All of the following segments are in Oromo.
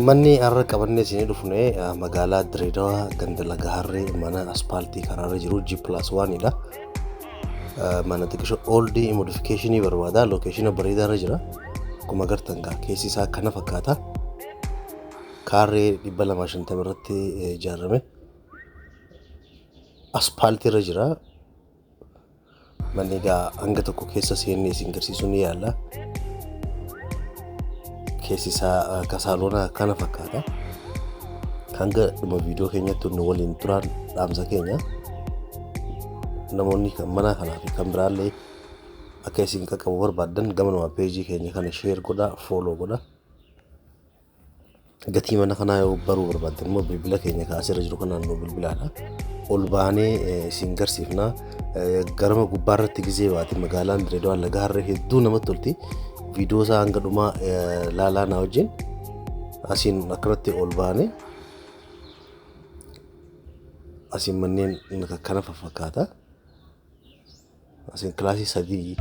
Manni har'a qabannee isinii dhufne magaalaa Dirreedawaa ganda laga harree mana aspaaltii karaarra jiru G+1 dha. Mana xiqqoo oldii modificationii barbaada. Location bareedaarra jira. Akkuma agartan keessi isaa kana fakkaata. Kaarree 250 irratti ijaarame. Aspaaltiirra jira. Manni hanga tokko keessa seennee isin agarsiisuu ni yaalla. Keessi isaa kasaalona kana fakkaata. Hanga dhuma viidiyoo keenyatti nu waliin turaan dhaamsa keenya. Namoonni kan mana kanaa fi kan biraallee akka isin qaqqabu barbaadan gamanuma peejii keenya kana share godhaa, follow godhaa. Gatii mana kanaa yoo baruu barbaadan immoo bilbila keenya kaasirra jiru kanaan nu bilbilaadha. Ol baanee isin agarsiifna. Garama gubbaarratti gizee baate magaalaan Dirreedawaa laga harree hedduu namatti tolti. Viidiyoo isaa hanga dhumaa laalaa na wajjin asiin akkanatti ol baanee asiin manneen kana fakkaata. Asiin kilaasii 3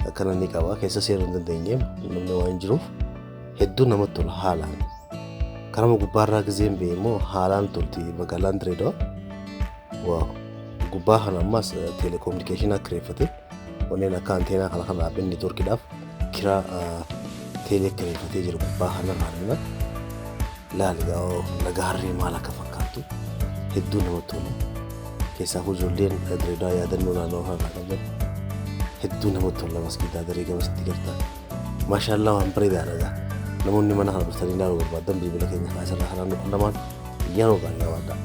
akkana ni qaba. Keessa seenuu hin dandeenye namni waan jiruuf hedduu namatti tola haalaan. Garama gubbaarraa gizeen ba'e immoo haalaan tolti magaalaan Dirreedawaa. Waaw! Gubbaa kana ammas teelekominikeeshinii kireeffate wanneen akka anteenaa kana dhaabbiin neetwoorkiidhaaf kiraa teelee kireeffatee jira gubbaa kana irraa laaligaa laga harree maal akka fakkaattu hedduu namatti tola. Keessaafuu ijoolleen Dirreedawaa yaadannoo naannoo kanaa qaban hedduu namatti tola. Masgiidaa daree gamasitti gartaa maashaallah waan bareedaadha. Namoonni mana kana dhuftanii ilaaluu barbaadan bilbila keenya kaasirraa kanaan nu quunnamaan biyyaa nu gaariidha waaddaa.